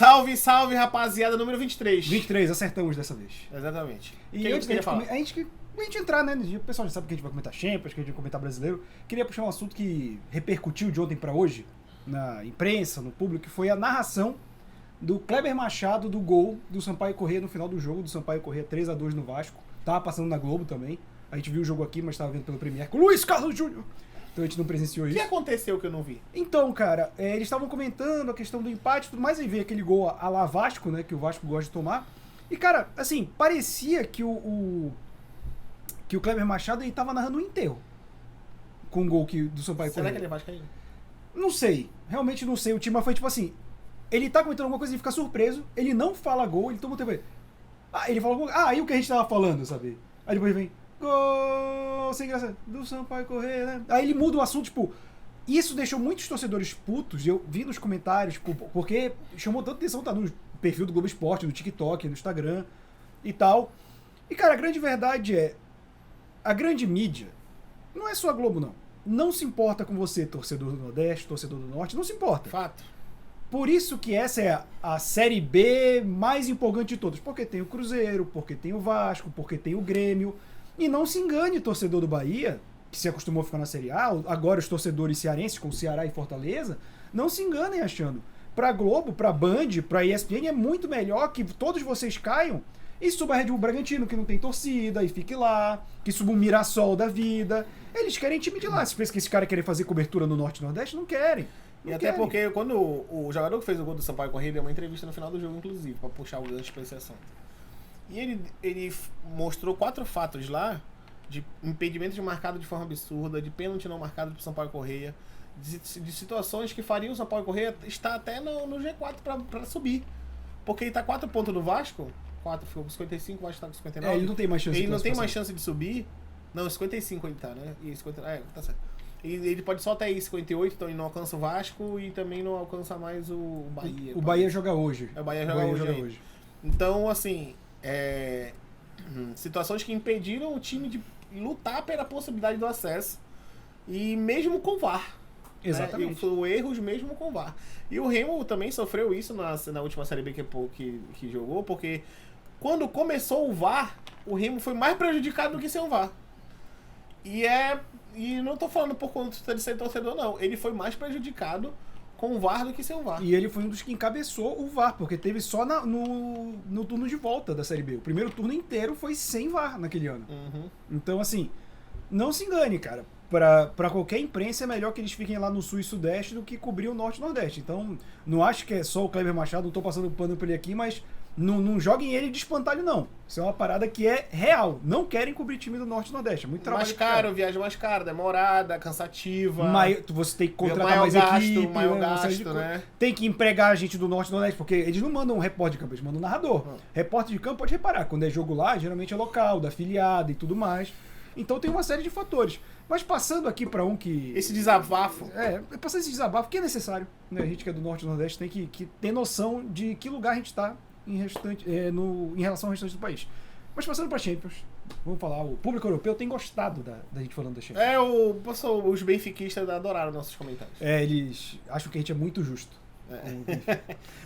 Salve, salve, rapaziada, número 23. 23, acertamos dessa vez. Exatamente. E antes da gente entrar, né? O pessoal já sabe que a gente vai comentar Champions, que a gente vai comentar brasileiro. Queria puxar um assunto que repercutiu de ontem pra hoje, na imprensa, no público, que foi a narração do Kleber Machado do gol do Sampaio Corrêa no final do jogo, do Sampaio Corrêa 3-2 no Vasco. Tava passando na Globo também. A gente viu o jogo aqui, mas tava vendo pelo Premiere com o Luiz Carlos Júnior. Então a gente não presenciou O isso. que aconteceu que eu não vi? Então, cara, eles estavam comentando a questão do empate e tudo mais, aí veio aquele gol a la Vasco, né, que o Vasco gosta de tomar. E, cara, assim, parecia que o Kleber Machado, ele tava narrando um enterro com o gol do Sampaio Corrêa. Será que ele é vascaíno? Não sei, realmente não sei. O time foi tipo assim, ele tá comentando alguma coisa e fica surpreso, ele não fala gol, ele toma o tempo. Ele fala gol, aí o que a gente tava falando, sabe? Aí depois vem, gol, sem graça, do Sampaio Corrêa, né? Aí ele muda o assunto, tipo, isso deixou muitos torcedores putos, eu vi nos comentários, tipo, porque chamou tanta atenção, tá no perfil do Globo Esporte, no TikTok, no Instagram e tal. E, cara, a grande verdade é, a grande mídia não é só a Globo, não. Não se importa com você, torcedor do Nordeste, torcedor do Norte, não se importa. Fato. Por isso que essa é a Série B mais empolgante de todas. Porque tem o Cruzeiro, porque tem o Vasco, porque tem o Grêmio. E não se engane, torcedor do Bahia, que se acostumou a ficar na Série A, agora os torcedores cearenses com Ceará e Fortaleza, não se enganem achando. Pra Globo, pra Band, pra ESPN é muito melhor que todos vocês caiam e suba a Red Bull Bragantino, que não tem torcida, e fique lá, que suba o Mirassol da vida. Eles querem time de lá. Se pensa que esse cara quer fazer cobertura no Norte e Nordeste, não querem. E até porque quando o jogador que fez o gol do Sampaio Corrêa deu uma entrevista no final do jogo, inclusive, pra puxar o gancho pra esse assunto. E ele mostrou 4 fatos lá de impedimento de marcado de forma absurda, de pênalti não marcado pro Sampaio Corrêa, de situações que fariam o Sampaio Corrêa estar até no G4 pra subir. Porque ele tá 4 pontos do Vasco, 4 ficou com 55, o Vasco tá com 59. Ele não tem mais chance Ele não tem mais chance de subir. Não, 55 ele tá, né? E 50, tá certo. Ele pode só até aí 58, então ele não alcança o Vasco e também não alcança mais o Bahia. O Bahia joga hoje. O Bahia joga hoje. Então, assim, situações que impediram o time de lutar pela possibilidade do acesso. E mesmo com o VAR. Exatamente. Né? Foram erros mesmo com o VAR. E o Remo também sofreu isso na última Série B que jogou, porque quando começou o VAR, o Remo foi mais prejudicado do que sem o VAR. E não tô falando por conta de ser torcedor, não. Ele foi mais prejudicado com o VAR do que sem o VAR. E ele foi um dos que encabeçou o VAR, porque teve só no turno de volta da Série B. O primeiro turno inteiro foi sem VAR naquele ano. Uhum. Então, assim, não se engane, cara. Pra qualquer imprensa é melhor que eles fiquem lá no Sul e Sudeste do que cobrir o Norte e Nordeste. Então, não acho que é só o Kleber Machado, não tô passando pano por ele aqui, mas não joguem ele de espantalho, não. Isso é uma parada que é real. Não querem cobrir time do Norte e Nordeste. É muito trabalho. Mais caro, viagem mais cara, demorada, cansativa. Você tem que contratar mais equipe. Maior gasto, né? Tem que empregar a gente do Norte e Nordeste, porque eles não mandam um repórter de campo, eles mandam um narrador. Repórter de campo, pode reparar, quando é jogo lá, geralmente é local, da afiliada e tudo mais. Então tem uma série de fatores. Mas passando aqui pra um que... Esse desabafo. Passando esse desabafo, que é necessário. Né? A gente que é do Norte e Nordeste tem que ter noção de que lugar a gente tá em relação ao restante do país. Mas passando pra Champions, vamos falar, o público europeu tem gostado da gente falando da Champions. Os benfiquistas adoraram nossos comentários. Eles acham que a gente é muito justo.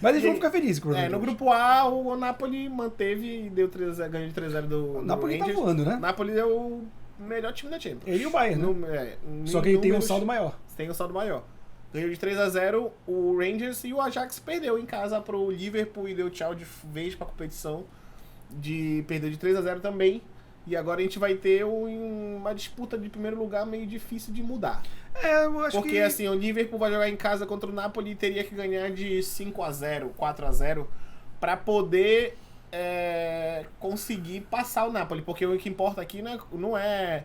Mas eles vão ficar felizes com o no grupo A, o Napoli manteve e deu ganhou de 3-0 do Napoli Rangers. Tá voando, né? Napoli é o melhor time da Champions. Ele e o Bayern, né? Só que ele tem um saldo maior. Tem um saldo maior. Ganhou de 3-0 o Rangers e o Ajax perdeu em casa pro Liverpool e deu tchau de vez pra competição. Perdeu de 3-0 também. E agora a gente vai ter uma disputa de primeiro lugar meio difícil de mudar. Eu acho porque assim, o Liverpool vai jogar em casa contra o Napoli e teria que ganhar de 5-0, 4-0 pra poder conseguir passar o Napoli. Porque o que importa aqui não é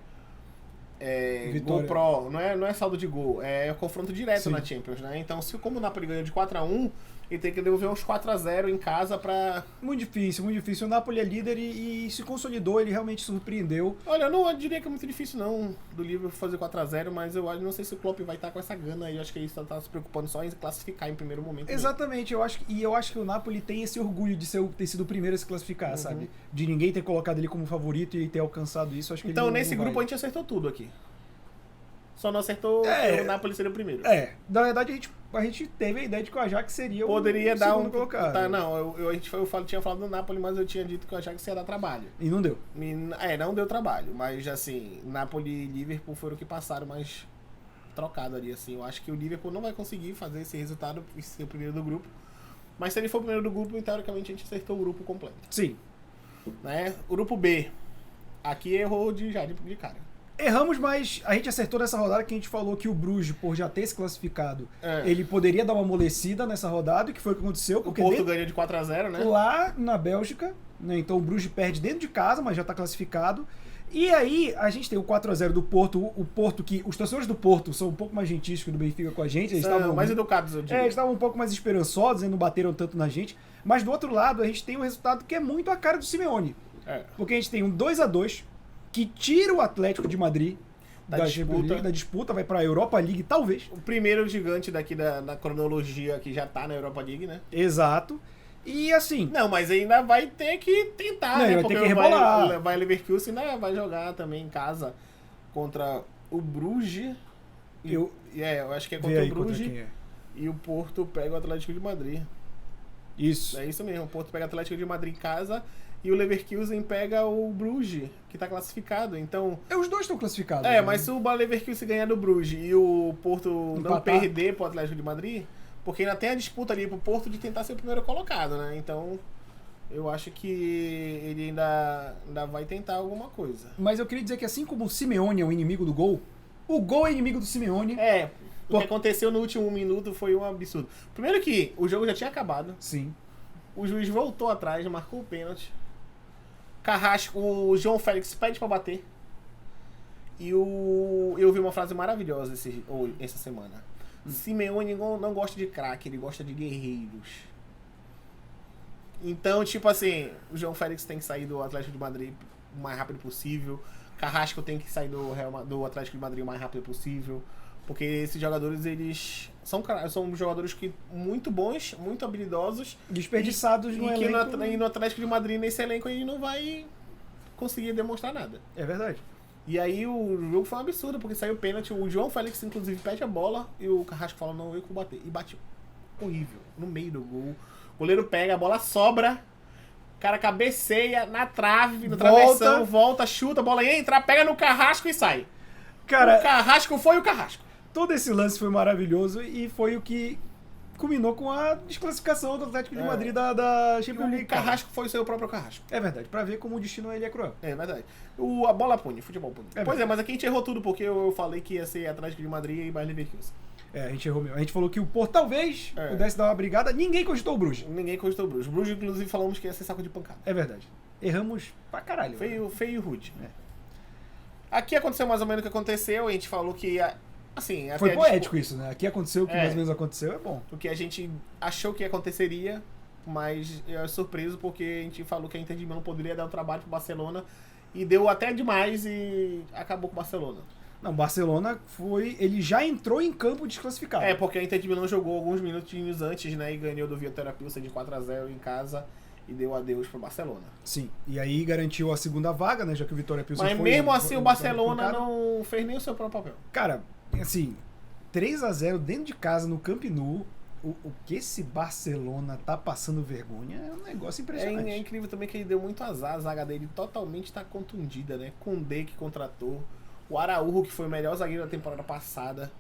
gol pro, não é saldo de gol, é confronto direto. Sim. Na Champions, né? Então, como o Napoli ganhou de 4-1, ele tem que devolver uns 4-0 em casa pra... Muito difícil, muito difícil. O Napoli é líder e se consolidou, ele realmente surpreendeu. Olha, eu diria que é muito difícil não do Liverpool fazer 4-0, mas eu não sei se o Klopp vai estar com essa gana aí. Eu acho que ele tá se preocupando só em classificar em primeiro momento. Exatamente, eu acho que o Napoli tem esse orgulho de ter sido o primeiro a se classificar, sabe? De ninguém ter colocado ele como favorito e ter alcançado isso. Acho que então, nesse grupo a gente acertou tudo aqui. Só não acertou É. o Napoli seria o primeiro. Na verdade a gente teve a ideia de que o Ajax seria Poderia o dar segundo colocado. Tá, não, tinha falado do Napoli, mas eu tinha dito que o Ajax ia dar trabalho. E não deu. Não deu trabalho, mas assim, Napoli e Liverpool foram o que passaram mais trocado ali, assim. Eu acho que o Liverpool não vai conseguir fazer esse resultado e ser o primeiro do grupo. Mas se ele for o primeiro do grupo, teoricamente a gente acertou o grupo completo. Sim. Né? O grupo B. Aqui errou de cara. Erramos, mas a gente acertou nessa rodada que a gente falou que o Bruges, por já ter se classificado, É. ele poderia dar uma amolecida nessa rodada, que foi o que aconteceu. O Porque Porto ganhou de 4-0, né? lá na Bélgica, né? Então o Bruges perde dentro de casa, mas já está classificado. E aí a gente tem o 4-0 do Porto, o Porto que os torcedores do Porto são um pouco mais gentis que o do Benfica com a gente, eles São estavam mais educados, eu digo. eles estavam um pouco mais esperançosos e não bateram tanto na gente. Mas do outro lado, a gente tem um resultado que é muito a cara do Simeone. É. Porque a gente tem um 2-2 que tira o Atlético de Madrid Da Champions disputa. League, da disputa, vai pra Europa League, talvez. O primeiro gigante daqui da cronologia que já tá na Europa League, né? Exato. E assim, Não, mas ainda vai ter que tentar, Não, né? vai ter Porque que rebolar. vai Leverkusen ainda vai jogar também em casa contra o Bruges. Eu- Eu acho que é vê contra o aí contra Bruges. quem é. E o Porto pega o Atlético de Madrid. Isso. É isso mesmo, o Porto pega o Atlético de Madrid em casa e o Leverkusen pega o Bruges, que tá classificado. Então, Os dois estão classificados. né? mas se o Leverkusen ganhar do Bruges e o Porto não Empatar. perder pro Atlético de Madrid, porque ainda tem a disputa ali pro Porto de tentar ser o primeiro colocado, né? Então, eu acho que ele ainda vai tentar alguma coisa. Mas eu queria dizer que assim como o Simeone é o inimigo do gol, o gol é inimigo do Simeone. O que aconteceu no último minuto foi um absurdo. Primeiro que o jogo já tinha acabado, Sim. o juiz voltou atrás, marcou o pênalti. Carrasco, o João Félix pede pra bater. E eu vi uma frase maravilhosa essa semana. Simeone não gosta de craque, ele gosta de guerreiros. Então, tipo assim, o João Félix tem que sair do Atlético de Madrid o mais rápido possível. Carrasco tem que sair do Atlético de Madrid o mais rápido possível. Porque esses jogadores, eles são jogadores muito bons, muito habilidosos. Desperdiçados no E que elenco. no Atlético de Madrid, nesse elenco, ele não vai conseguir demonstrar nada. É verdade. E aí o jogo foi um absurdo, porque saiu pênalti. O João Félix, inclusive, pede a bola e o Carrasco fala, não, eu que vou bater. E bate horrível, no meio do gol. O goleiro pega, a bola sobra, o cara cabeceia na trave, no travessão, volta, chuta, a bola entra, pega no Carrasco e sai. Cara, O Carrasco foi o Carrasco. todo esse lance foi maravilhoso e foi o que culminou com a desclassificação do Atlético de Madrid da Champions League. O Carrasco foi o seu próprio Carrasco. É verdade, pra ver como o destino ele é cruel. É verdade. A bola pune, futebol pune. É Pois verdade. mas aqui a gente errou tudo, porque eu falei que ia ser Atlético de Madrid e Bayern Leverkusen. A gente errou mesmo. A gente falou que o Porto talvez É. pudesse dar uma brigada, ninguém cogitou o Bruges. Ninguém cogitou o Bruges. O Bruges, inclusive, falamos que ia ser saco de pancada. É verdade. Erramos pra caralho. Feio e rude. É. Aqui aconteceu mais ou menos o que aconteceu, a gente falou que ia... Assim, Foi até poético isso, né? Aqui aconteceu o que É. mais ou menos aconteceu, é bom. O que a gente achou que aconteceria, mas eu surpreso porque a gente falou que a Inter de Milão poderia dar um trabalho pro Barcelona e deu até demais e acabou com o Barcelona. Não, o Barcelona ele já entrou em campo desclassificado. Porque a Inter de Milão jogou alguns minutinhos antes, né, e ganhou do Vitória Pilsen de 4-0 em casa e deu adeus pro Barcelona. Sim. E aí garantiu a segunda vaga, né? Já que o Vitória Pilsen Mas foi... mesmo assim o Barcelona pancada. não fez nem o seu próprio papel. Cara, assim, 3-0 dentro de casa no Camp Nou, o que esse Barcelona tá passando vergonha é um negócio impressionante. É incrível também que ele deu muito azar, a zaga dele totalmente tá contundida, né? Koundé que contratou, o Araújo que foi o melhor zagueiro da temporada passada,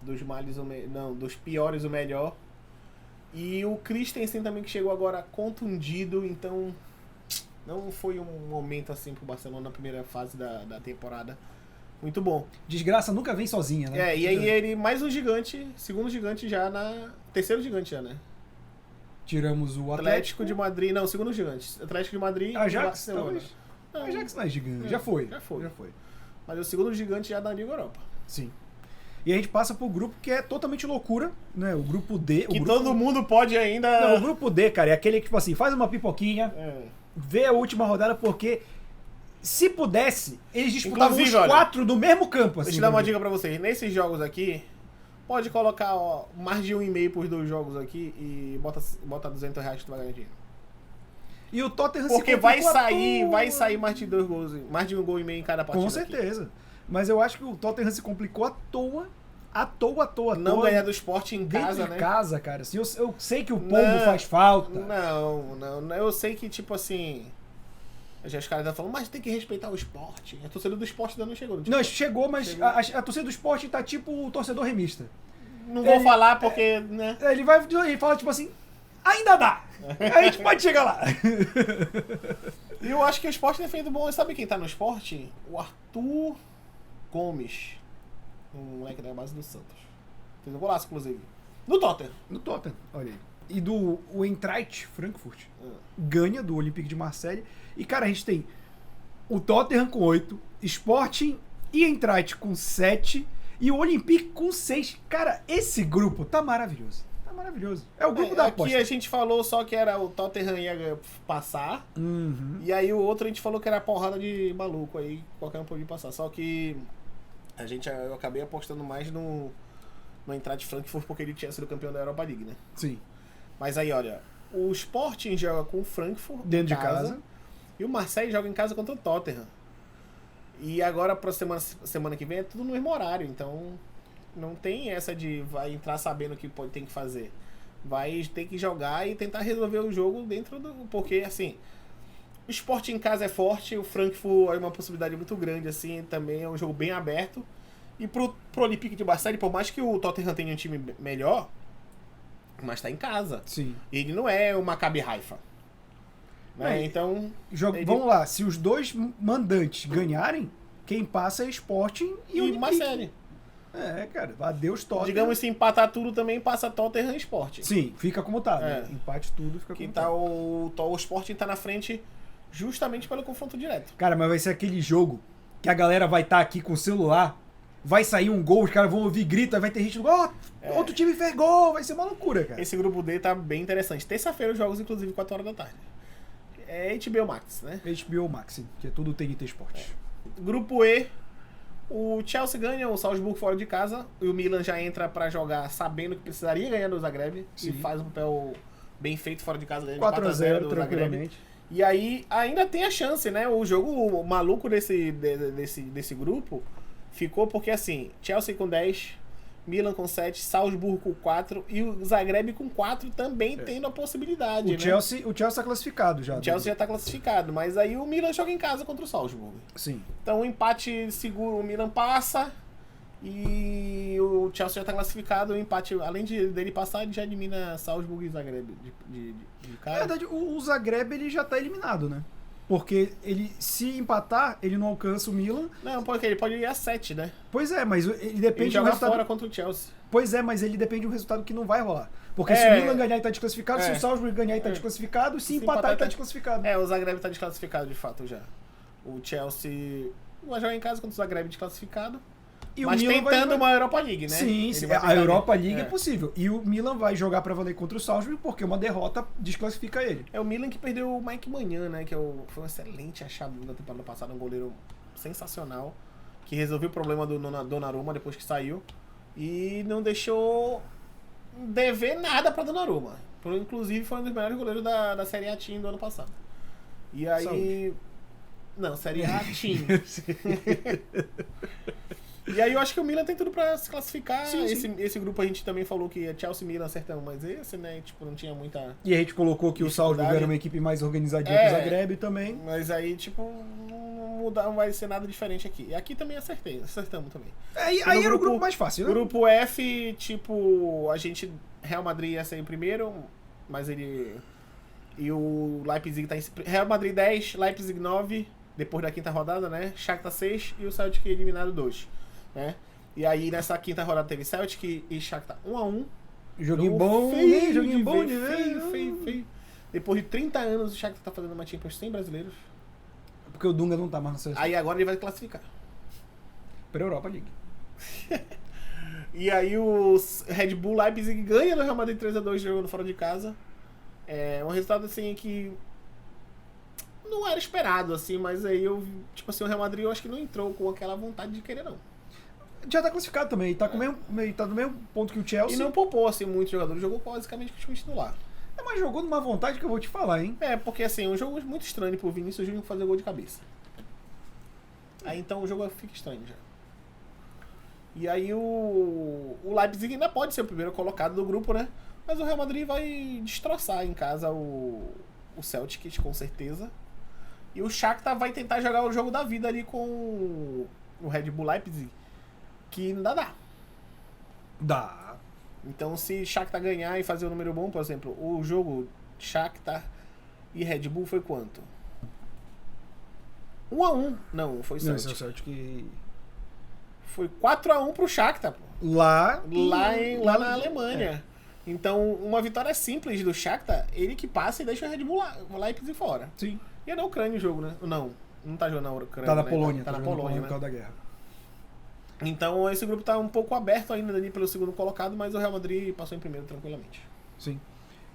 dos piores o melhor. E o Christensen também que chegou agora contundido, então não foi um momento assim pro Barcelona na primeira fase da temporada. Muito bom. Desgraça nunca vem sozinha, né? E aí ele, mais um gigante, segundo gigante já terceiro gigante já, né? Tiramos o Atlético de Madrid, não, segundo gigante. Atlético de Madrid e Ajax, Barcelona. talvez? Não, Ajax não é gigante. É, Já foi. já foi. Mas é o segundo gigante já da Liga Europa. Sim. E a gente passa pro grupo que é totalmente loucura, né? O grupo D. Que grupo... todo mundo pode ainda... Não, o grupo D, cara, é aquele que, tipo assim, faz uma pipoquinha, É. vê a última rodada, porque se pudesse, eles disputavam Inclusive, os olha, 4 do mesmo campo. Assim, Deixa eu dar uma dica pra vocês. Nesses jogos aqui, pode colocar mais de 1,5 pros dois jogos aqui e bota R$200 que tu vai ganhar dinheiro. E o Tottenham Porque se vai complicou à sair toa. mais de 2 gols, mais de 1,5 gol em cada partida. Com aqui. certeza. Mas eu acho que o Tottenham se complicou à toa. Não ganhar do Sport em dentro casa, de né? casa, cara. Assim, eu sei que o pombo Não, faz falta. Não. Eu sei que, tipo assim... Já os caras estão falando, mas tem que respeitar o Sport. A torcida do Sport ainda não chegou. Não, chegou, mas Chegou. a torcida do Sport tá tipo o torcedor remista. Não vou falar porque, né? Ele vai e fala tipo assim, ainda dá. A gente pode chegar lá. E eu acho que o Sport defende bom. Sabe quem tá no Sport? O Arthur Gomes. Um moleque da base do Santos. Fez um golaço, inclusive. No Tottenham. No Tottenham, olha aí. E do o Eintracht Frankfurt ganha do Olympique de Marseille. E, cara, a gente tem o Tottenham com 8, Sporting e Eintracht com 7 e o Olympique com 6. Cara, esse grupo tá maravilhoso. Tá maravilhoso. É o grupo da Aqui aposta. a gente falou só que era o Tottenham ia passar. Uhum. E aí o outro a gente falou que era porrada de maluco aí. Qualquer um podia passar. Só que eu acabei apostando mais no Eintracht Frankfurt porque ele tinha sido campeão da Europa League, né? Sim. Mas aí, olha, o Sporting joga com o Frankfurt Dentro de casa. E o Marseille joga em casa contra o Tottenham. E agora pra semana que vem é tudo no mesmo horário, então não tem essa de vai entrar sabendo o que tem que fazer. Vai ter que jogar e tentar resolver o jogo dentro do... Porque, assim, o Sport em casa é forte, o Frankfurt é uma possibilidade muito grande, assim, também é um jogo bem aberto. E pro Olympique de Marseille, por mais que o Tottenham tenha um time melhor, mas tá em casa. Sim. Ele não é o Maccabi Haifa. Né? É, Então... Vamos lá, se os dois mandantes ganharem, quem passa é Sporting e E o Marseille. É, cara, adeus Tottenham. Digamos, se empatar tudo também passa Tottenham e Sport. Sim, fica como tá, né? É. Empate tudo, fica Que como tá tá. o Sporting tá na frente justamente pelo confronto direto. Cara, mas vai ser aquele jogo que a galera vai estar aqui com o celular, vai sair um gol, os caras vão ouvir grito, aí vai ter gente, outro time fez gol, vai ser uma loucura, cara. Esse grupo D tá bem interessante. Terça-feira os jogos, inclusive, 4 horas da tarde. É HBO Max, né? HBO Max, que é tudo TNT Esportes. Grupo E, o Chelsea ganha o Salzburgo fora de casa e o Milan já entra pra jogar sabendo que precisaria ganhar do Zagreb. Sim. E faz um papel bem feito fora de casa, ganhando 4 a 0 do Zagreb. tranquilamente. E aí ainda tem a chance, né? O jogo maluco desse grupo ficou porque assim, Chelsea com 10, Milan com 7, Salzburgo com 4 e o Zagreb com 4 também tendo a possibilidade, né? O Chelsea tá classificado já. O Chelsea já tá classificado, mas aí o Milan joga em casa contra o Salzburgo. Sim. Então o empate seguro, o Milan passa e o Chelsea já tá classificado. O empate, além dele passar, ele já elimina Salzburgo e Zagreb de Na cara. verdade, o Zagreb ele já tá eliminado, né? Porque ele, se empatar, ele não alcança o Milan. Não, porque ele pode ir a 7, né? Pois é, mas ele Ele depende do joga resultado. fora contra o Chelsea. Pois é, mas ele depende de um resultado que não vai rolar. Porque se É. o Milan ganhar, ele tá desclassificado. Se É. o Salzburg ganhar, ele tá É. desclassificado. Se Se empatar, empatar, ele tá tá- desclassificado. É, o Zagreb tá desclassificado de fato já. O Chelsea vai jogar em casa contra o Zagreb desclassificado. E mas tentando uma Europa League, né? Sim, Ele sim. vai A tentar- Europa League é possível. E o Milan vai jogar pra valer contra o Salzburg porque uma derrota desclassifica ele. É o Milan que perdeu o Mike Maignan, né? Que foi um excelente achado na temporada passada, um goleiro sensacional, que resolveu o problema do Donnarumma depois que saiu e não deixou dever nada pra Donnarumma. Inclusive foi um dos melhores goleiros da Série A Team do ano passado. E aí... Saúde. Não, Série A Team. E aí eu acho que o Milan tem tudo pra se classificar. Sim, sim. Esse grupo a gente também falou que é Chelsea e Milan acertamos, mas esse, né, tipo, não tinha muita... E a gente colocou que o Dificuldade. Salzburg era uma equipe mais organizadinha É. que o Zagreb também. Mas aí, tipo, não vai ser nada diferente aqui. E aqui também acertamos também. Aí no era o grupo- grupo mais fácil, né? Grupo F, tipo, a gente... Real Madrid ia sair primeiro, mas ele... E o Leipzig tá em... Real Madrid 10, Leipzig 9, depois da quinta rodada, né? Shakhtar 6 e o Celtic eliminado 2, né? E aí nessa quinta rodada teve Celtic e Shakhtar 1-1. Joguinho Jogo bom, feio né? Joguinho de bom ver, de ver. feio. Depois de 30 anos o Shakhtar tá fazendo uma Champions sem brasileiros. Porque o Dunga não tá mais na seleção. Aí agora ele vai classificar. Pra Europa League. E aí o Red Bull Leipzig ganha no Real Madrid 3-2 jogando fora de casa. É um resultado assim que não era esperado, assim, mas aí eu, tipo assim, o Real Madrid eu acho que não entrou com aquela vontade de querer, não. Já tá classificado também. Tá, tá no mesmo ponto que o Chelsea. E não poupou, assim, muitos jogadores, jogou basicamente com o time titular. É, mas jogou numa vontade que eu vou te falar, hein? É, porque assim, um jogo muito estranho pro Vinícius Júnior fazer gol de cabeça. Aí então o jogo fica estranho já. E aí o Leipzig ainda pode ser o primeiro colocado do grupo, né? Mas o Real Madrid vai destroçar em casa o Celtic, com certeza. E o Shakhtar vai tentar jogar o jogo da vida ali com o Red Bull Leipzig, que ainda dá. Dá. Então, se Shakhtar ganhar e fazer um número bom, por exemplo, o jogo Shakhtar e Red Bull foi quanto? 1-1. Não, foi Não, esse é Celtic. o Celtic. Foi 4-1 pro Shakhtar, pô. Lá Na Alemanha. Então, uma vitória simples do Shakhtar, ele que passa e deixa o Red Bull Leipzig fora. Sim. E é na Ucrânia o jogo, né? Não tá jogando na Ucrânia. Tá na né? Polônia. Tá na jogando Polônia, por né? causa da guerra. Então, esse grupo tá um pouco aberto ainda ali pelo segundo colocado, mas o Real Madrid passou em primeiro tranquilamente. Sim.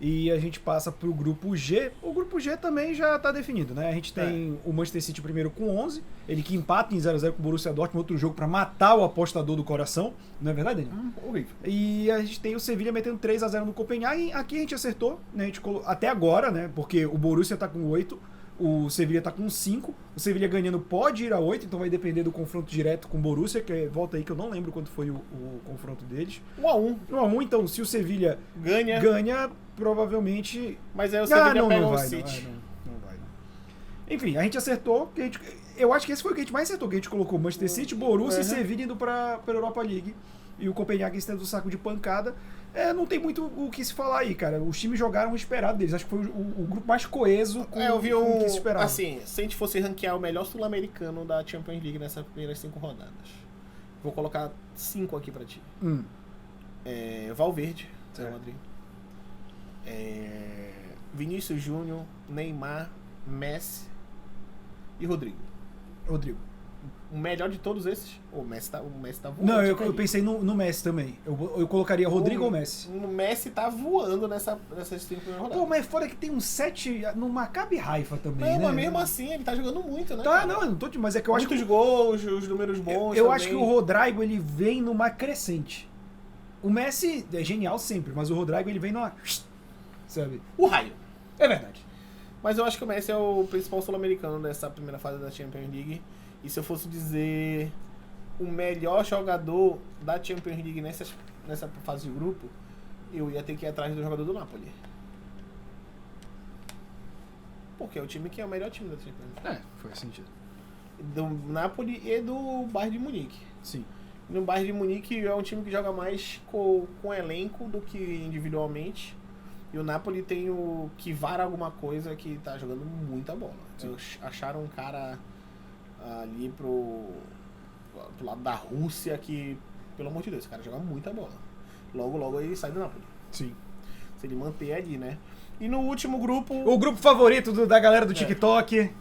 E a gente passa pro grupo G. O grupo G também já tá definido, né? A gente tem o Manchester City primeiro com 11, ele que empata em 0-0 com o Borussia Dortmund, outro jogo pra matar o apostador do coração, não é verdade, Daniel? Horrível. E a gente tem o Sevilla metendo 3-0 no Copenhagen. Aqui a gente acertou, né? Até agora, né? Porque o Borussia tá com 8, o Sevilla tá com 5. O Sevilla ganhando pode ir a 8, então vai depender do confronto direto com o Borussia, que volta aí que eu não lembro quanto foi o confronto deles. 1-1. 1-1, então se o Sevilla ganha provavelmente... Mas aí o Sevilla pega o vai, City. não vai. Enfim, a gente acertou, eu acho que esse foi o que a gente mais acertou, que a gente colocou Manchester City, Borussia e Sevilla indo pra Europa League. E o Copenhagen estendo o saco de pancada. Não tem muito o que se falar aí, cara. Os times jogaram o esperado deles. Acho que foi o grupo mais coeso com eu vi o que se esperava. Assim, se a gente fosse ranquear o melhor sul-americano da Champions League nessas primeiras 5 rodadas, vou colocar 5 aqui pra ti. Valverde, Real Madrid. Vinícius Júnior, Neymar, Messi e Rodrigo. O melhor de todos esses? O Messi tá voando. Não, eu pensei no Messi também. Eu colocaria Rodrigo ou Messi. O Messi tá voando nessas 5 primeiras rodadas. Pô, mas fora que tem um 7 no Maccabi Haifa também, Não, né? mas mesmo assim, ele tá jogando muito, né? Tá, cara? não, eu não tô... Mas é que eu acho que... Muitos gols, os números bons Eu também. acho que o Rodrigo, ele vem numa crescente. O Messi é genial sempre, mas o Rodrigo, ele vem numa... Sabe? O raio. É verdade. Mas eu acho que o Messi é o principal sul-americano dessa primeira fase da Champions League. E se eu fosse dizer o melhor jogador da Champions League nessa fase de grupo, eu ia ter que ir atrás do jogador do Napoli. Porque é o time que é o melhor time da Champions League. Faz sentido. Do Napoli e do Bayern de Munique. Sim. No Bayern de Munique é um time que joga mais com elenco do que individualmente. E o Napoli tem o Kvara alguma coisa que tá jogando muita bola. Acharam um cara ali pro lado da Rússia que, pelo amor de Deus, esse cara joga muita bola. Logo ele sai do Napoli. Sim. Se ele manter ali, né? E no último grupo... O grupo favorito da galera do TikTok.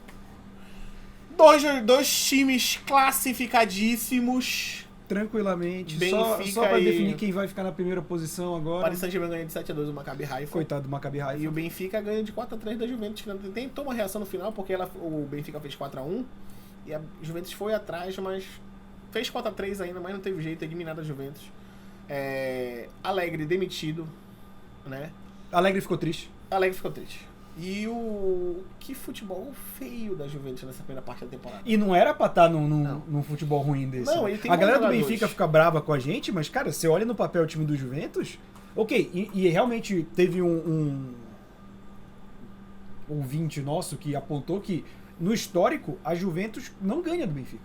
Dois times classificadíssimos. Tranquilamente. Benfica Só pra e- definir quem vai ficar na primeira posição agora. Paris Saint-Germain ganha de 7-2 o Maccabi Haifa. Coitado do Maccabi Haifa. E o Benfica ganha de 4-3 da Juventus. Tentou uma reação no final, porque o Benfica fez 4-1. E a Juventus foi atrás, mas fez 4-3 ainda, mas não teve jeito, eliminado a Juventus. Alegre demitido, né? Alegre ficou triste. Alegre ficou triste. E que futebol feio da Juventus nessa primeira parte da temporada. E não era pra estar Não. num futebol ruim desse. Não, ele tem a galera bons do jogadores. Benfica fica brava com a gente, mas, cara, você olha no papel o time do Juventus. Ok, e realmente teve um ouvinte nosso que apontou que, no histórico, a Juventus não ganha do Benfica.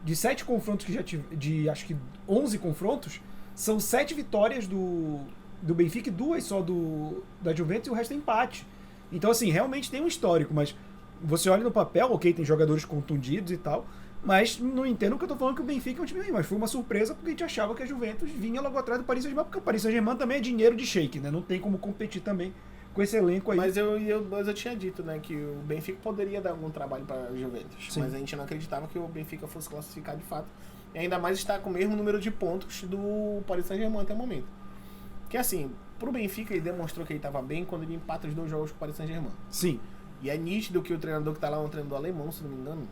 De 7 confrontos que já tive, de acho que 11 confrontos, são 7 vitórias do Benfica e 2 só da Juventus e o resto é empate. Então, assim, realmente tem um histórico, mas você olha no papel, ok, tem jogadores contundidos e tal, mas não entendo que eu tô falando que o Benfica é um time ruim, mas foi uma surpresa porque a gente achava que a Juventus vinha logo atrás do Paris Saint-Germain, porque o Paris Saint-Germain também é dinheiro de shake, né? Não tem como competir também com esse elenco aí. Mas eu tinha dito, né, que o Benfica poderia dar algum trabalho para a Juventus. Sim. Mas a gente não acreditava que o Benfica fosse classificar de fato. E ainda mais está com o mesmo número de pontos do Paris Saint-Germain até o momento. Que assim, pro Benfica ele demonstrou que ele estava bem quando ele empata os 2 jogos com o Paris Saint-Germain. Sim. E é nítido que o treinador que tá lá é um treinador alemão, se não me engano,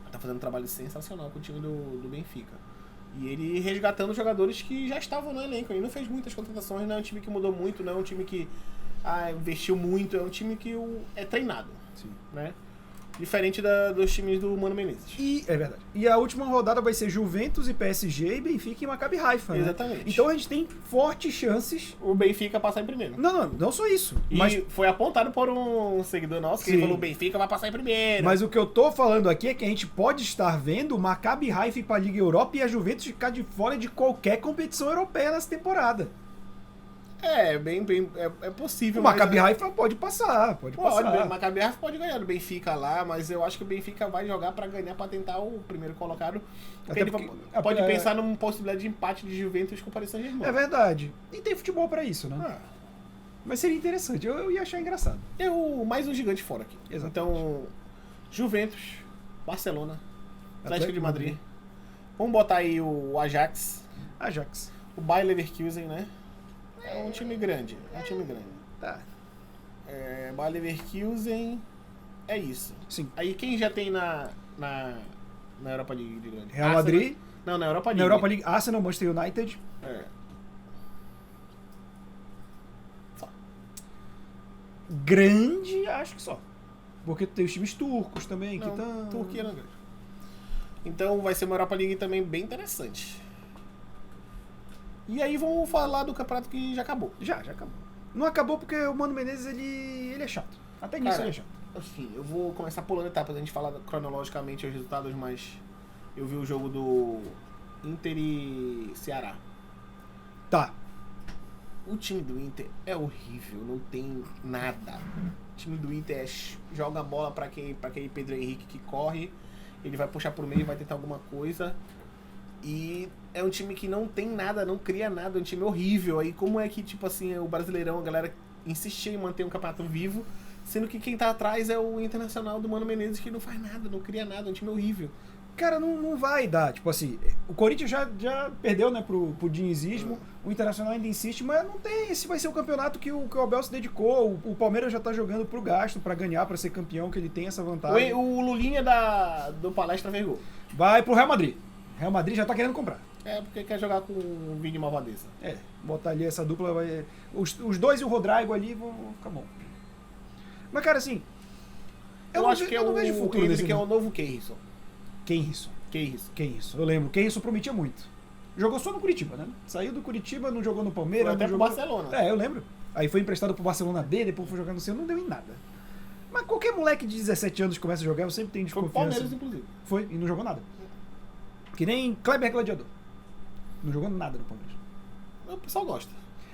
tá fazendo um trabalho sensacional com o time do Benfica. E ele resgatando jogadores que já estavam no elenco. Ele não fez muitas contratações, não é um time que mudou muito, não é um time que investiu muito, é um time que é treinado. Sim. Né? Diferente dos times do Mano Menezes. E, é verdade. E a última rodada vai ser Juventus e PSG e Benfica e Maccabi Haifa, né? Exatamente. Então a gente tem fortes chances. O Benfica passar em primeiro. Não só isso. E Mas foi apontado por um seguidor nosso que Sim. ele falou: o Benfica vai passar em primeiro. Mas o que eu tô falando aqui é que a gente pode estar vendo o Maccabi Haifa ir pra Liga Europa e a Juventus ficar de fora de qualquer competição europeia nessa temporada. É possível. O Maccabi Haifa pode passar, pode O passar. Maccabi Haifa pode ganhar do Benfica lá, mas eu acho que o Benfica vai jogar pra ganhar, pra tentar o primeiro colocado. Porque Até ele porque- pode pensar numa possibilidade de empate de Juventus com o Paris Saint-Germain. É verdade. E tem futebol pra isso, né? Ah, Mas seria interessante, eu ia achar engraçado. mais um gigante fora aqui. Exatamente. Então, Juventus, Barcelona, Atlético de Madrid. Madrid. Vamos botar aí o Ajax, Ajax. o Bayer Leverkusen, né? É um time grande. Tá. Bayer Leverkusen, é isso. Sim. Aí quem já tem na Europa League de grande? Real Madrid. Não, na Europa League. Na Europa League, Arsenal, Manchester United. É. Só. Grande, acho que só. Porque tem os times turcos também, que Não, estão... Turquia não é grande. Então vai ser uma Europa League também bem interessante. E aí vamos falar do campeonato que já acabou. Já acabou. Não acabou porque o Mano Menezes, ele é chato. Até nisso Cara, ele é chato. Assim, eu vou começar pulando etapas, a gente fala cronologicamente os resultados, mas eu vi o jogo do Inter e Ceará. Tá. O time do Inter é horrível, não tem nada. O time do Inter joga a bola pra aquele Pedro Henrique que corre, ele vai puxar pro meio, vai tentar alguma coisa. E é um time que não tem nada, não cria nada, é um time horrível. Aí como é que, tipo assim, o Brasileirão, a galera insistia em manter um campeonato vivo, sendo que quem tá atrás é o Internacional do Mano Menezes, que não faz nada, não cria nada, é um time horrível. Cara, não vai dar. Tipo assim, o Corinthians já perdeu, né, pro dinizismo. O Internacional ainda insiste, mas não tem. Esse vai ser o campeonato que o Abel se dedicou. O Palmeiras já tá jogando pro gasto, pra ganhar, pra ser campeão, que ele tem essa vantagem. O Lulinha do Palestra fez gol. Vai pro Real Madrid. Real Madrid já tá querendo comprar. É, porque quer jogar com o Vini Malvadeza. É, botar ali essa dupla vai. Os dois e o Rodrigo ali vão ficar bom. Mas, cara, assim. Eu acho que é não vejo o futuro nesse que é o não. novo Keirson. Quem isso? Eu lembro. Quem isso prometia muito. Jogou só no Curitiba, né? Saiu do Curitiba, não jogou no Palmeiras. Foi até não pro jogou... Barcelona. É, eu lembro. Aí foi emprestado pro Barcelona B, depois foi jogar no seu, não deu em nada. Mas qualquer moleque de 17 anos que começa a jogar, eu sempre tenho Foi pro desconfiança. Palmeiras, inclusive. Foi, e não jogou nada. Que nem Kleber Gladiador. Não jogou nada no Palmeiras. O pessoal gosta.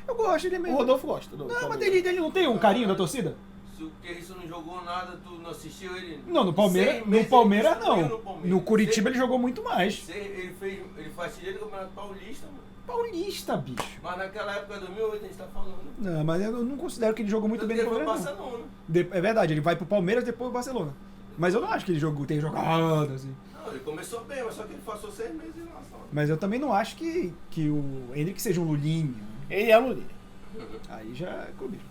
Eu gosto, ele é O meio... Rodolfo gosta. Não, mas ele não tem um carinho da torcida? Se o Keirson não jogou nada, tu não assistiu ele? Não, no Palmeiras, 6 no meses Palmeiras ele subiu não. no Palmeiras. No Curitiba ele jogou muito mais. Ele foi artilheiro do Campeonato Paulista, mano. Paulista, bicho. Mas naquela época, 2008, a gente tá falando. Não, mas eu não considero que ele jogou muito bem no Ele foi Palmeiras, não. Barcelona. É verdade, ele vai pro Palmeiras depois pro Barcelona. Mas eu não acho que ele tenha jogado assim. Não, ele começou bem, mas só que ele passou 6 meses lá só. Mas eu também não acho que o Henrique seja um Lulinho. Ele é o Lulinha. Aí já é comigo.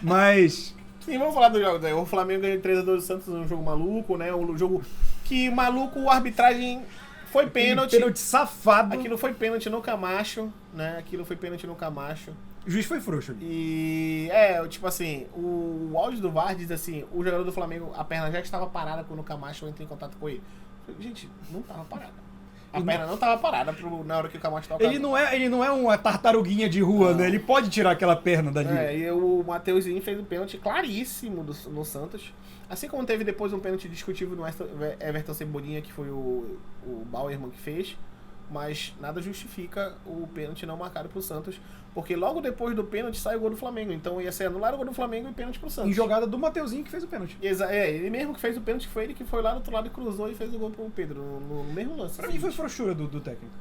Mas. Sim, vamos falar do jogo. O Flamengo ganhou 3x2 do Santos, um jogo maluco, né? Um jogo que maluco, a arbitragem foi pênalti. Pênalti safado. Aquilo foi pênalti no Camacho, né? O juiz foi frouxo ali. E tipo assim, o áudio do VAR diz assim, o jogador do Flamengo, a perna já estava parada quando o Camacho entrou em contato com ele. Gente, não estava parada. A perna não estava parada na hora que o Camacho tocava. Ele não é uma tartaruguinha de rua, né? Ele pode tirar aquela perna dali. E o Mateuzinho fez um pênalti claríssimo no Santos. Assim como teve depois um pênalti discutível no Everton Cebolinha, que foi o Bauerman que fez. Mas nada justifica o pênalti não marcado pro Santos, porque logo depois do pênalti sai o gol do Flamengo. Então ia ser anulado o gol do Flamengo e pênalti pro Santos. Em jogada do Mateuzinho que fez o pênalti. Ele mesmo que fez o pênalti, foi ele que foi lá do outro lado e cruzou e fez o gol pro Pedro, no mesmo lance. Pra mim foi frouxura do técnico,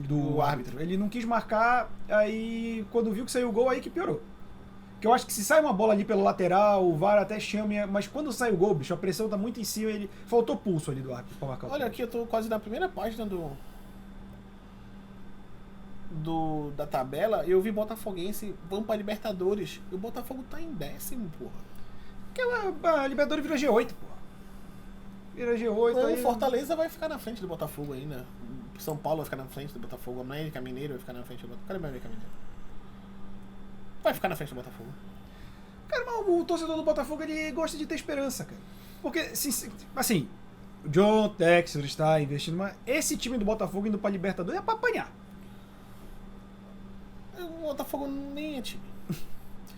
do árbitro. árbitro. Ele não quis marcar, aí quando viu que saiu o gol, aí que piorou. Porque eu acho que se sai uma bola ali pelo lateral, o VAR até chama, mas quando sai o gol, bicho, a pressão tá muito em cima, ele faltou pulso ali do árbitro pra marcar o Olha, aqui eu tô quase na primeira página da tabela, eu vi Botafoguense, vamos pra Libertadores, e o Botafogo tá em 10º, porra. Porque a Libertadores vira G8, porra. Vira G8 O aí... Fortaleza vai ficar na frente do Botafogo ainda. São Paulo vai ficar na frente do Botafogo, o América Mineiro vai ficar na frente do Botafogo. Cadê o América Mineiro? Vai ficar na frente do Botafogo. Cara, mas o torcedor do Botafogo, ele gosta de ter esperança, cara. Porque, assim, o John Textor está investindo, mas esse time do Botafogo indo pra Libertadores é pra apanhar. O Botafogo nem é time.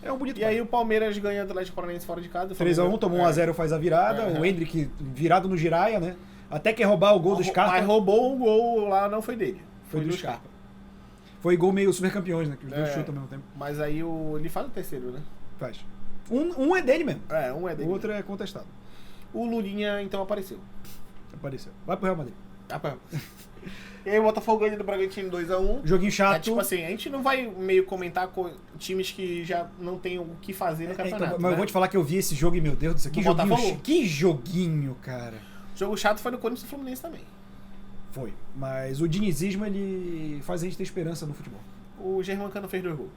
É um bonito. E aí o Palmeiras ganha do Atlético Paranaense fora de casa. 3x1, tomou 1x0, faz a virada. O Endrick virado no Giraia, né? Até quer roubar o gol do Scarpa. Mas roubou um gol lá, não foi dele. Foi do Scarpa. Foi gol meio super campeões, né? Que os dois chutam ao mesmo tempo. Mas aí ele faz o terceiro, né? Faz. Um é dele mesmo. Um é dele. O outro é contestado. O Lulinha, então, apareceu. Vai pro Real Madrid. E aí o Botafogo ganha do Bragantino 2x1. Joguinho chato. É tipo assim, a gente não vai meio comentar com times que já não tem o que fazer no campeonato. Então, mas eu vou te falar que eu vi esse jogo e, meu Deus do céu, que joguinho, cara. O jogo chato foi no Corinthians e Fluminense também. Foi. Mas o dinizismo, ele faz a gente ter esperança no futebol. O Germancano fez 2 gols.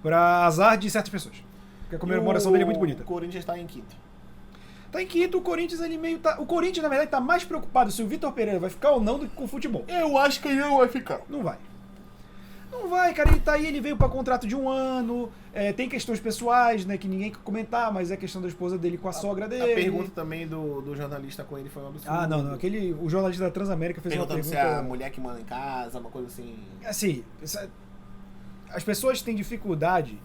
Pra azar de certas pessoas. Porque a comemoração dele é muito bonita. O Corinthians está em quinto. Tá em quinto, o Corinthians ele meio tá... O Corinthians, na verdade, tá mais preocupado se o Vitor Pereira vai ficar ou não do que com o futebol. Eu acho que ele não vai ficar. Não vai. Não vai, cara. Ele tá aí, ele veio pra contrato de 1 ano. Tem questões pessoais, né, que ninguém quer comentar, mas é questão da esposa dele com a sogra dele. A pergunta também do jornalista com ele foi um absurdo. Ah, não. O jornalista da Transamérica fez uma pergunta... se é a mulher que manda em casa, uma coisa assim... Assim, as pessoas têm dificuldade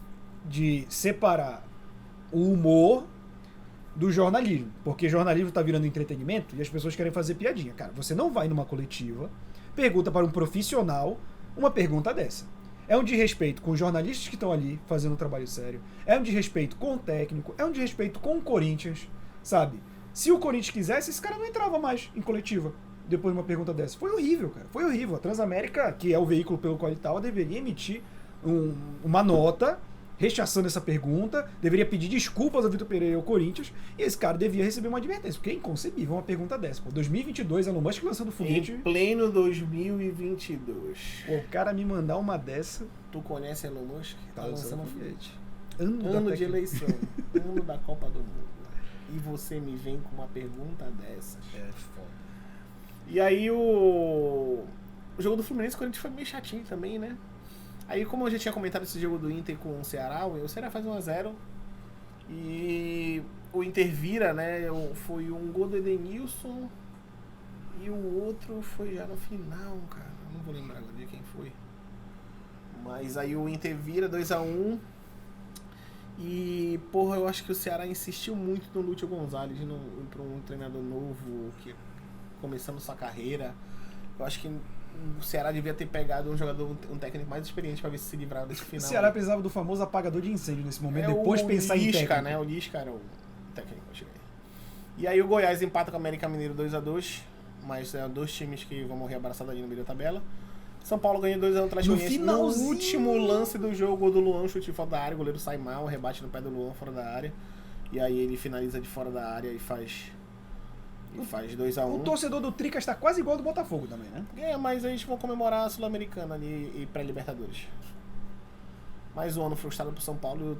de separar o humor do jornalismo, porque jornalismo tá virando entretenimento e as pessoas querem fazer piadinha. Cara, você não vai numa coletiva, pergunta para um profissional uma pergunta dessa. É um desrespeito com os jornalistas que estão ali fazendo um trabalho sério, é um desrespeito com o técnico, é um desrespeito com o Corinthians, sabe? Se o Corinthians quisesse, esse cara não entrava mais em coletiva depois de uma pergunta dessa. Foi horrível, cara. Foi horrível. A Transamérica, que é o veículo pelo qual ele estava, deveria emitir uma nota rechaçando essa pergunta, deveria pedir desculpas ao Vitor Pereira e ao Corinthians, e esse cara devia receber uma advertência, porque é inconcebível uma pergunta dessa. Pô, 2022, Elon Musk lançando foguete. Em pleno 2022. Pô, o cara me mandar uma dessa... Tu conhece Elon Musk? Tá lançando foguete. Ano de eleição. Ano da Copa do Mundo. E você me vem com uma pergunta dessa. É foda. E aí o jogo do Fluminense, o Corinthians foi meio chatinho também, né? Aí, como eu já tinha comentado esse jogo do Inter com o Ceará, o Ceará faz 1x0 e o Inter vira, né? Foi um gol do Edenilson e o outro foi já no final, cara. Não vou lembrar agora de quem foi. Mas aí o Inter vira 2x1 e, porra, eu acho que o Ceará insistiu muito no Lúcio Gonzalez, para um treinador novo, que começando sua carreira. Eu acho que o Ceará devia ter pegado um técnico mais experiente para ver se livrava desse final. O Ceará precisava do famoso apagador de incêndio nesse momento, depois pensar em técnico. Né? O Lisca era o técnico. E aí o Goiás empata com o América Mineiro 2x2, mas é 2 times que vão morrer abraçados ali no meio da tabela. São Paulo ganha 2x1 Atlético Goianiense. No último lance do jogo do Luan, chute fora da área, o goleiro sai mal, rebate no pé do Luan fora da área. E aí ele finaliza de fora da área e faz 2x1. O torcedor do Tricas está quase igual ao do Botafogo também, né? Mas a gente vai comemorar a Sul-Americana ali e pré-Libertadores. Mais um ano frustrado pro São Paulo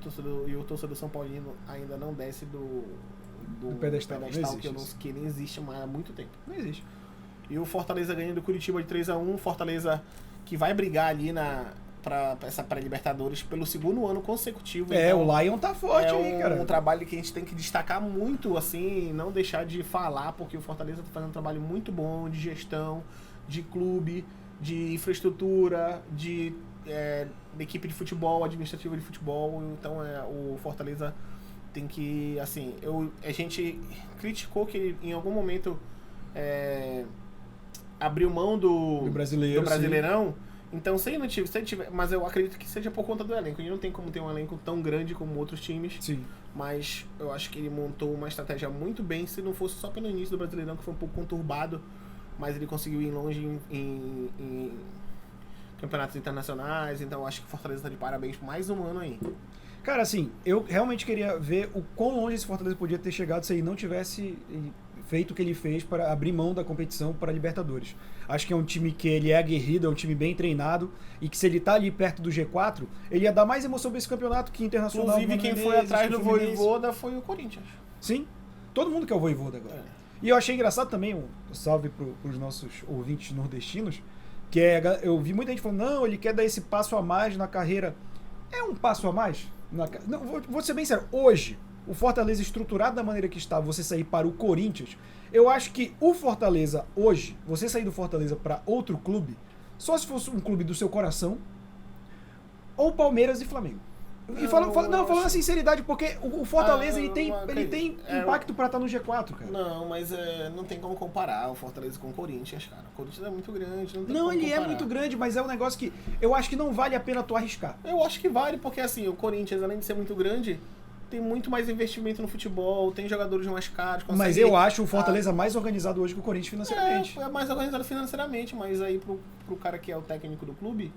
e o torcedor São Paulino ainda não desce do pedestal que nem existe mais há muito tempo. Não existe. E o Fortaleza ganha do Curitiba de 3x1. Fortaleza que vai brigar ali pra essa pré-Libertadores pelo 2º ano consecutivo. Então, o Lion tá forte aí, cara. É um trabalho que a gente tem que destacar muito, assim, não deixar de falar, porque o Fortaleza tá fazendo um trabalho muito bom de gestão, de clube, de infraestrutura, de equipe de futebol, administrativa de futebol. Então o Fortaleza tem que, assim, a gente criticou que ele, em algum momento abriu mão do Brasileirão. Sim. Então, se ele tiver, mas eu acredito que seja por conta do elenco. Ele não tem como ter um elenco tão grande como outros times. Sim. Mas eu acho que ele montou uma estratégia muito bem, se não fosse só pelo início do Brasileirão, que foi um pouco conturbado, mas ele conseguiu ir longe em campeonatos internacionais. Então, eu acho que o Fortaleza está de parabéns por mais um ano aí. Cara, assim, eu realmente queria ver o quão longe esse Fortaleza podia ter chegado se ele não tivesse feito o que ele fez para abrir mão da competição para a Libertadores. Acho que é um time que ele é aguerrido, é um time bem treinado, e que se ele tá ali perto do G4, ele ia dar mais emoção para esse campeonato que Internacional. Inclusive, quem foi atrás do Vojvoda foi o Corinthians. Sim, todo mundo quer o Vojvoda agora. E eu achei engraçado também, um salve pros nossos ouvintes nordestinos, que eu vi muita gente falando, não, ele quer dar esse passo a mais na carreira. É um passo a mais? Não, vou ser bem sério. Hoje, o Fortaleza estruturado da maneira que está, você sair para o Corinthians, eu acho que o Fortaleza hoje, você sair do Fortaleza para outro clube, só se fosse um clube do seu coração, ou Palmeiras e Flamengo. E falando a sinceridade, porque o Fortaleza ele tem impacto pra estar no G4, cara. Não, mas não tem como comparar o Fortaleza com o Corinthians, cara. O Corinthians é muito grande, não tem Não, como ele comparar. é muito grande, mas é um negócio que eu acho que não vale a pena tu arriscar. Eu acho que vale, porque assim, o Corinthians, além de ser muito grande, tem muito mais investimento no futebol, tem jogadores mais caros. Mas eu acho o Fortaleza mais organizado hoje que o Corinthians financeiramente. É mais organizado financeiramente, mas aí pro cara que é o técnico do clube,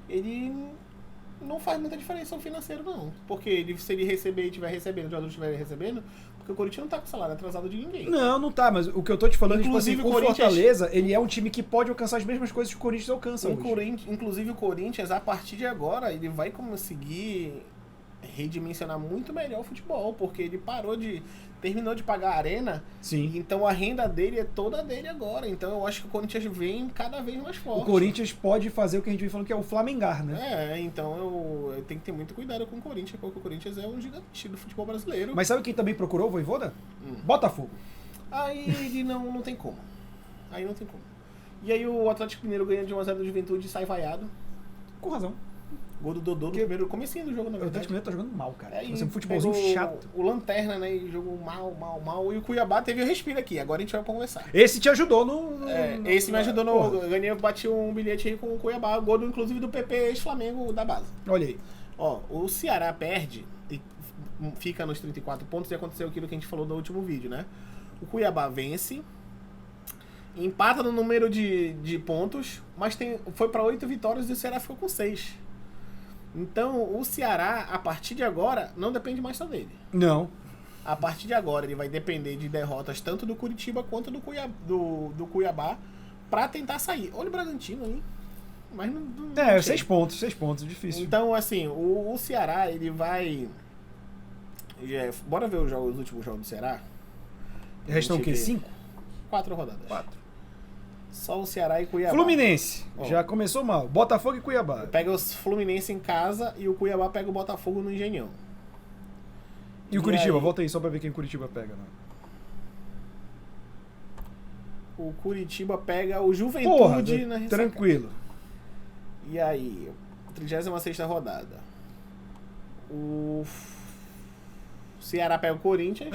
ele não faz muita diferença no financeiro, não. Porque se ele receber e estiver recebendo, o jogador estiver recebendo, porque o Corinthians não tá com salário atrasado de ninguém. Não tá, mas o que eu tô te falando é tipo assim, Inclusive, o Fortaleza, ele é um time que pode alcançar as mesmas coisas que o Corinthians alcança hoje. Inclusive o Corinthians, a partir de agora, ele vai conseguir redimensionar muito melhor o futebol, porque ele terminou de pagar a arena. Sim. Então a renda dele é toda dele agora. Então eu acho que o Corinthians vem cada vez mais forte. O Corinthians pode fazer o que a gente vem falando que é o Flamengar, né? Então eu tenho que ter muito cuidado com o Corinthians, porque o Corinthians é um gigante do futebol brasileiro. Mas sabe quem também procurou o Vojvoda? Botafogo. Aí ele não tem como. Aí não tem como. E aí o Atlético Mineiro ganha de 1x0 do Juventude e sai vaiado. Com razão. Gol do Dodô no primeiro comecinho do jogo, na O verdade. Atlético Mineiro tá jogando mal, cara. E Vai ser um futebolzinho pegou chato. O Lanterna, né? E jogou mal. E o Cuiabá teve o respiro aqui. Agora a gente vai conversar. Esse te ajudou no Esse me ajudou no. Porra. Eu bati um bilhete aí com o Cuiabá, gol inclusive do PP ex-Flamengo da base. Olha aí. Ó, o Ceará perde e fica nos 34 pontos e aconteceu aquilo que a gente falou no último vídeo, né? O Cuiabá vence, empata no número de pontos, mas foi para 8 vitórias e o Ceará ficou com 6. Então, o Ceará, a partir de agora, não depende mais só dele. Não. A partir de agora, ele vai depender de derrotas tanto do Curitiba quanto do Cuiabá para tentar sair. Olha o Bragantino aí. Mas não 6 pontos, difícil. Então, assim, o Ceará, ele vai... Bora ver os últimos jogos do Ceará? Restam o quê? 5? 4 rodadas. 4. Só o Ceará e Cuiabá. Fluminense. Ó. Já começou mal. Botafogo e Cuiabá. Pega os Fluminense em casa e o Cuiabá pega o Botafogo no Engenhão. E o Curitiba? aí? Volta aí só pra ver quem o Curitiba pega. Né? O Curitiba pega o Juventude Porra, na ressaca. tranquilo. E aí, 36ª rodada. O Ceará pega o Corinthians.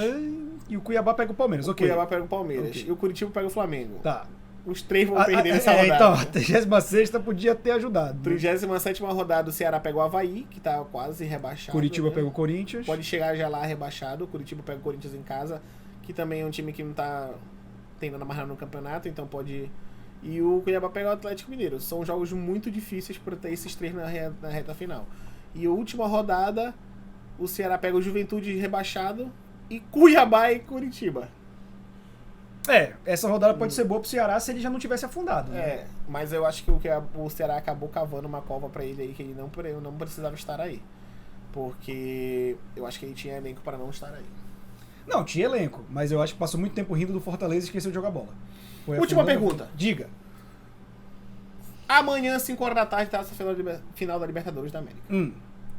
E o Cuiabá pega o Palmeiras, O ok. Cuiabá pega o Palmeiras. Ok. E o Curitiba pega o Flamengo. Tá. Os três vão perder nessa rodada. Então, a 36ª podia ter ajudado. Né? 37ª rodada, o Ceará pega o Avaí, que tá quase rebaixado. Curitiba né? pega o Corinthians. Pode chegar já lá rebaixado. O Curitiba pega o Corinthians em casa, que também é um time que não tá tentando amarrar no campeonato, então pode... E o Cuiabá pega o Atlético Mineiro. São jogos muito difíceis para ter esses três na reta final. E a última rodada, o Ceará pega o Juventude rebaixado e Cuiabá e Curitiba. Essa rodada pode ser boa pro Ceará se ele já não tivesse afundado. Né? Mas eu acho que o Ceará acabou cavando uma cova pra ele aí, que ele não precisava estar aí. Porque eu acho que ele tinha elenco para não estar aí. Não, tinha elenco, mas eu acho que passou muito tempo rindo do Fortaleza e esqueceu de jogar bola. Última pergunta. Diga. Amanhã, 5 horas da tarde, tá essa final da Libertadores da América.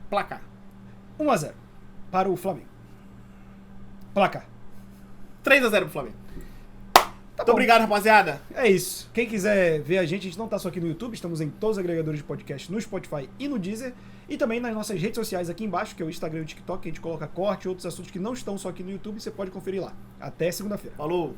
Placar. 1x0 para o Flamengo. Placar. 3x0 pro Flamengo. Tá Muito bom. obrigado, rapaziada. É isso. Quem quiser ver a gente não tá só aqui no YouTube, estamos em todos os agregadores de podcast, no Spotify e no Deezer. E também nas nossas redes sociais aqui embaixo, que é o Instagram e o TikTok, que a gente coloca corte, outros assuntos que não estão só aqui no YouTube, você pode conferir lá. Até segunda-feira. Falou.